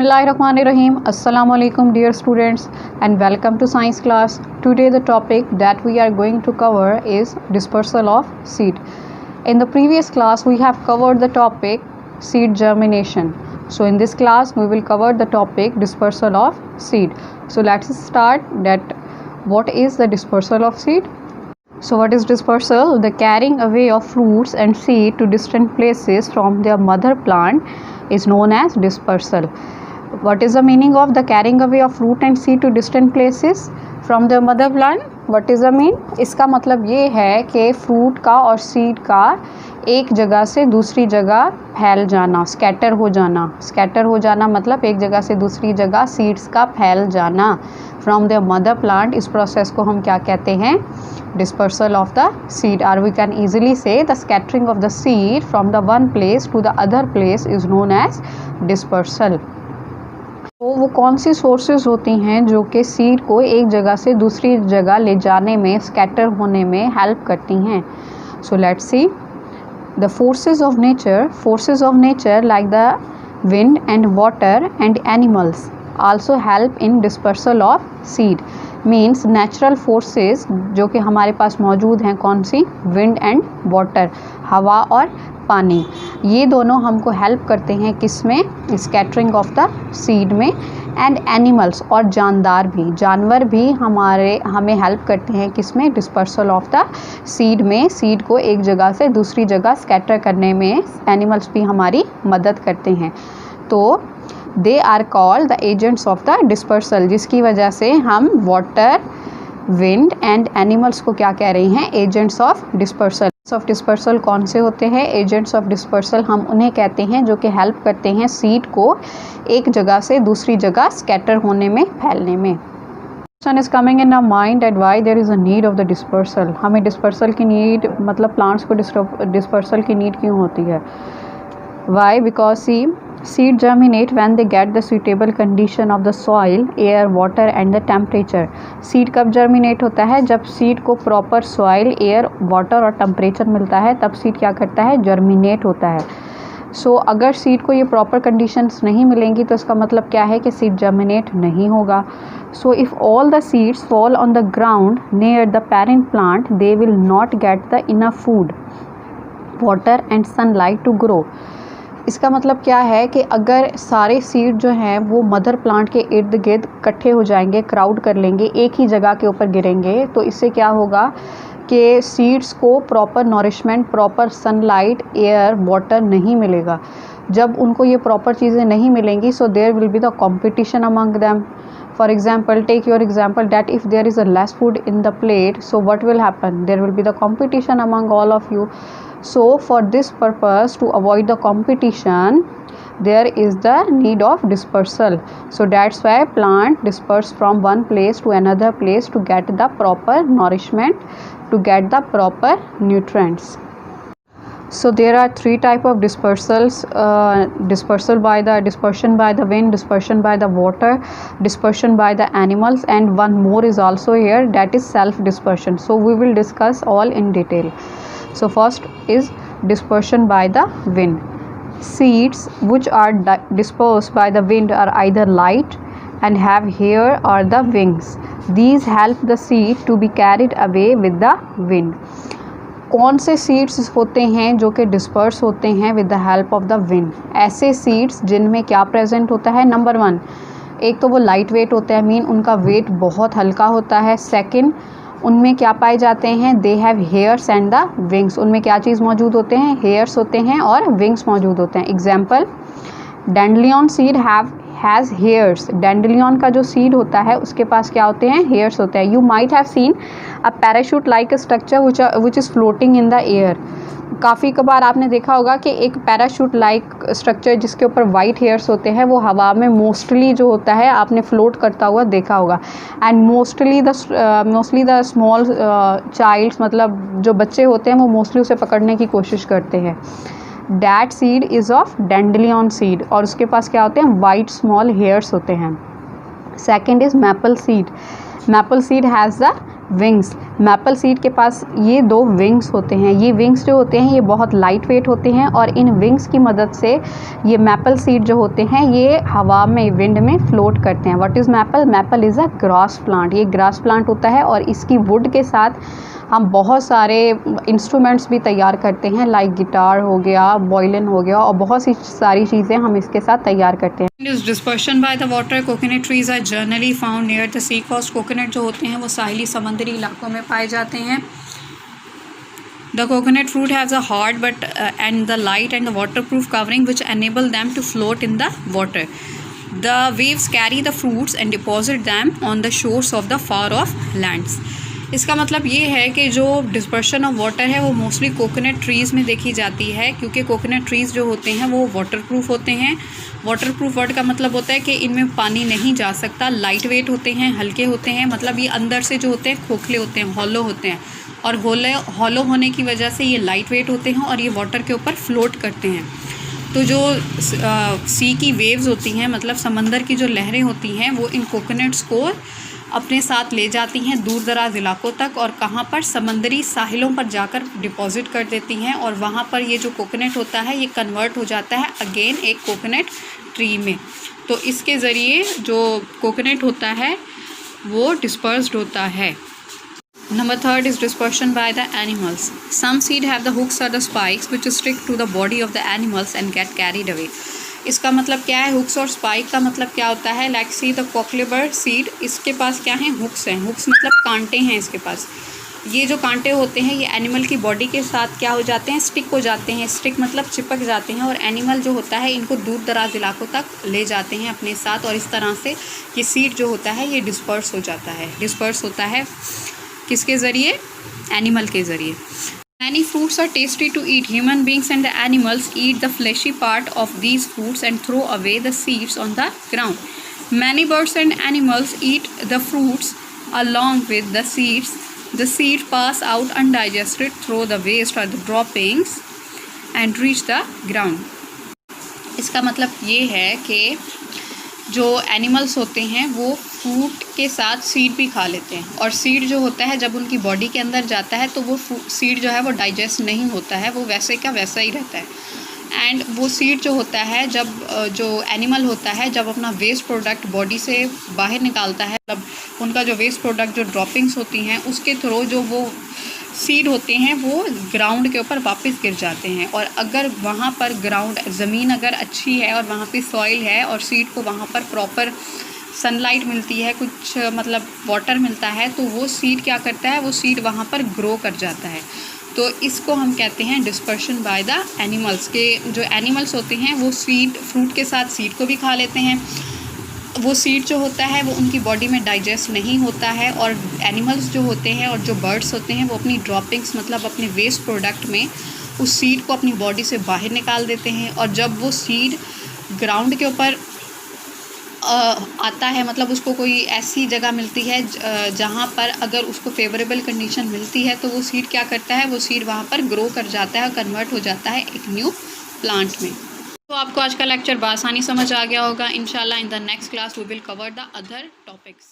Bismillahirrahmanirrahim. Assalamu alaikum dear students and welcome to science class. Today the topic that we are going to cover is dispersal of seed. In the previous class we have covered the topic seed germination. So in this class we will cover the topic dispersal of seed. So let's start that what is the dispersal of seed. So what is dispersal? The carrying away of fruits and seed to distant places from their mother plant is known as dispersal. What is the meaning of the carrying away of fruit and seed to distant places from their mother plant? What is the mean? इसका मतलब ये है कि fruit का और seed का एक जगह से दूसरी जगह फैल जाना, स्कैटर हो जाना मतलब एक जगह से दूसरी जगह सीड्स का फैल जाना फ्रॉम द मदर प्लांट. इस प्रोसेस को हम क्या कहते हैं? Dispersal of the seed. और वी कैन ईजिली से the scattering of the seed from the one place to the other place is known as dispersal. तो वो कौन सी सोर्सेज होती हैं जो कि सीड को एक जगह से दूसरी जगह ले जाने में, स्कैटर होने में हेल्प करती हैं? So let's see. The forces of nature like the wind and water and animals also help in dispersal of seed. Means natural forces जो कि हमारे पास मौजूद हैं, कौन सी? विंड एंड वाटर, हवा और पानी. ये दोनों हमको हेल्प करते हैं किस में? स्कैटरिंग ऑफ द सीड में. एंड एनिमल्स और जानवर भी हमें हेल्प करते हैं किस में? डिस्पर्सल ऑफ द सीड में. सीड को एक जगह से दूसरी जगह स्कैटर करने में एनिमल्स भी हमारी मदद करते हैं. तो they are called the agents of the dispersal, जिसकी वजह से हम वाटर, विंड एंड एनिमल्स को क्या कह रहे हैं? Agents of dispersal. Of dispersal कौन से होते हैं? एजेंट्स ऑफ डिस्पर्सल हम उन्हें कहते हैं जो कि हेल्प करते हैं सीड को एक जगह से दूसरी जगह स्कैटर होने में, फैलने में. Question is coming in our mind that why there is a need of the dispersal. हमें डिस्पर्सल की नीड, मतलब प्लांट्स को डिस्पर्सल की नीड क्यों होती है? Why? Because seed germinate when they get the suitable condition of the soil, air, water and the temperature. seed कब germinate होता है? जब seed को proper soil, air, water और temperature मिलता है, तब seed क्या करता है? germinate होता है. So अगर seed को ये proper conditions नहीं मिलेंगी तो इसका मतलब क्या है कि seed germinate नहीं होगा. So if all the seeds fall on the ground near the parent plant, they will not get the enough food, water and sunlight to grow. इसका मतलब क्या है कि अगर सारे सीड जो हैं वो मदर प्लांट के इर्द गिर्द इकट्ठे हो जाएंगे, क्राउड कर लेंगे, एक ही जगह के ऊपर गिरेंगे, तो इससे क्या होगा कि सीड्स को proper nourishment, proper sunlight, air, water नहीं मिलेगा. जब उनको ये प्रॉपर चीज़ें नहीं मिलेंगी, so there will be the competition among them. For example, take your example that if there is a less food in the plate, so what will happen? There will be the competition among all of you. So for this purpose, to avoid the competition, there is the need of dispersal. So that's why plant disperse from one place to another place to get the proper nourishment, to get the proper nutrients. So there are three type of dispersals: dispersion by the wind, dispersion by the water, dispersion by the animals, and one more is also here, that is self dispersion. So we will discuss all in detail. So first is dispersion by the wind. Seeds which are dispersed by the wind are either light and have hair or the wings. These help the seed to be carried away with the wind. कौन से seeds होते हैं जो कि disperse होते हैं with the help of the wind? ऐसे seeds जिनमें क्या प्रेजेंट होता है? नंबर 1, एक तो वो लाइट वेट होते हैं, मीन उनका वेट बहुत हल्का होता है. सेकंड, उनमें क्या पाए जाते हैं? They have hairs and the wings. उनमें क्या चीज़ मौजूद होते हैं? हेयर्स होते हैं और विंग्स मौजूद होते हैं. Example, dandelion seed has hairs. Dandelion का जो सीड होता है उसके पास क्या होते हैं? हेयर्स होते हैं. You might have seen a parachute like structure which is floating in the air. काफ़ी कबार आपने देखा होगा कि एक पैराशूट लाइक स्ट्रक्चर जिसके ऊपर वाइट हेयर्स होते हैं वो हवा में मोस्टली जो होता है आपने फ्लोट करता हुआ देखा होगा. And mostly the small childs, मतलब जो बच्चे होते हैं वो मोस्टली उसे पकड़ने की कोशिश करते हैं. That seed is of dandelion seed और उसके पास क्या होते हैं? वाइट स्मॉल हेयर्स होते हैं. Second is maple seed. Maple seed has the wings. Maple seed के पास ये 2 विंग्स होते हैं। ये विंग्स जो होते हैं ये बहुत लाइट वेट होते हैं और इन विंग्स की मदद से ये मैपल सीड जो होते हैं ये हवा में, विंड में फ्लोट करते हैं। What is maple? Maple is a grass plant. ये ग्रास प्लांट होता है और इसकी वुड के साथ हम बहुत सारे इंस्ट्रूमेंट्स भी तैयार करते हैं, लाइक गिटार हो गया, वायलिन हो गया और बहुत सी सारी चीज़ें हम इसके साथ तैयार करते हैं। Dispersion by the water. Coconut trees are generally found near the sea coast. Coconut जो होते हैं वो साहिली समंदरी इलाकों में पाए जाते हैं। The coconut fruit has a hard and the light and the waterproof covering which enable them to float in the water. The waves carry the fruits and deposit them on the shores of the far off lands. इसका मतलब ये है कि जो dispersion of water है वो mostly coconut trees में देखी जाती है, क्योंकि कोकोनट ट्रीज़ जो होते हैं वो वाटरप्रूफ होते हैं। वाटरप्रूफ वर्ड का मतलब होता है कि इनमें पानी नहीं जा सकता, लाइट वेट होते हैं, हल्के होते हैं, मतलब ये अंदर से जो होते हैं खोखले होते हैं, हॉलो होते हैं और हॉलो होने की वजह से ये लाइट वेट होते हैं और ये वाटर के ऊपर फ्लोट करते हैं। तो जो सी की वेव्स होती हैं, मतलब समंदर की जो लहरें होती हैं, वो इन कोकोनट्स को अपने साथ ले जाती हैं दूर दराज इलाकों तक और कहाँ पर समंदरी साहिलों पर जाकर डिपॉजिट कर देती हैं और वहाँ पर ये जो कोकोनट होता है ये कन्वर्ट हो जाता है अगेन एक कोकोनट ट्री में। तो इसके ज़रिए जो कोकोनट होता है वो डिस्पर्स्ड होता है। Number 3 is dispersion by the animals. Some seed have the hooks or the spikes which stick to the body of the animals and get carried away. इसका मतलब क्या है? हुक्स और स्पाइक का मतलब क्या होता है? लाइक सी द कॉकलेबर सीड, इसके पास क्या है? हुक्स हैं। हुक्स मतलब कांटे हैं इसके पास। ये जो कांटे होते हैं ये एनिमल की बॉडी के साथ क्या हो जाते हैं? स्टिक हो जाते हैं। स्टिक मतलब चिपक जाते हैं और एनिमल जो होता है इनको दूर दराज इलाकों तक ले जाते हैं अपने साथ और इस तरह से ये सीड जो होता है ये डिस्पर्स हो जाता है। डिस्पर्स होता है किसके ज़रिए? एनिमल के ज़रिए। Many fruits are tasty to eat. Human beings and the animals eat the fleshy part of these fruits and throw away the seeds on the ground. Many birds and animals eat the fruits along with the seeds. The seeds pass out undigested through the waste or the droppings and reach the ground. इसका मतलब ये है कि जो animals होते हैं वो fruit के साथ सीड भी खा लेते हैं और सीड जो होता है जब उनकी बॉडी के अंदर जाता है तो वो सीड जो है वो डाइजेस्ट नहीं होता है, वो वैसे का वैसा ही रहता है। एंड वो सीड जो होता है जब जो एनिमल होता है जब अपना वेस्ट प्रोडक्ट बॉडी से बाहर निकालता है, तब उनका जो वेस्ट प्रोडक्ट जो ड्रॉपिंग्स होती हैं उसके थ्रू जो वो सीड होते हैं वो ग्राउंड के ऊपर वापस गिर जाते हैं। और अगर वहाँ पर ग्राउंड ज़मीन अगर अच्छी है और वहाँ पे सॉइल है और सीड को वहाँ पर प्रॉपर सनलाइट मिलती है, कुछ मतलब वाटर मिलता है, तो वो सीड क्या करता है? वो सीड वहाँ पर ग्रो कर जाता है। तो इसको हम कहते हैं डिस्पर्शन बाय द एनिमल्स। के जो एनिमल्स होते हैं वो सीड फ्रूट के साथ सीड को भी खा लेते हैं। वो सीड जो होता है वो उनकी बॉडी में डाइजेस्ट नहीं होता है और एनिमल्स जो होते हैं और जो बर्ड्स होते हैं वो अपनी ड्रॉपिंग्स मतलब अपने वेस्ट प्रोडक्ट में उस सीड को अपनी बॉडी से बाहर निकाल देते हैं। और जब वो सीड ग्राउंड के ऊपर आता है, मतलब उसको कोई ऐसी जगह मिलती है जहाँ पर अगर उसको फेवरेबल कंडीशन मिलती है तो वो सीड क्या करता है? वो सीड वहाँ पर ग्रो कर जाता है, कन्वर्ट हो जाता है एक न्यू प्लांट में। तो आपको आज का लेक्चर बआसानी समझ आ गया होगा। इंशाल्लाह in the next class we will cover the other topics.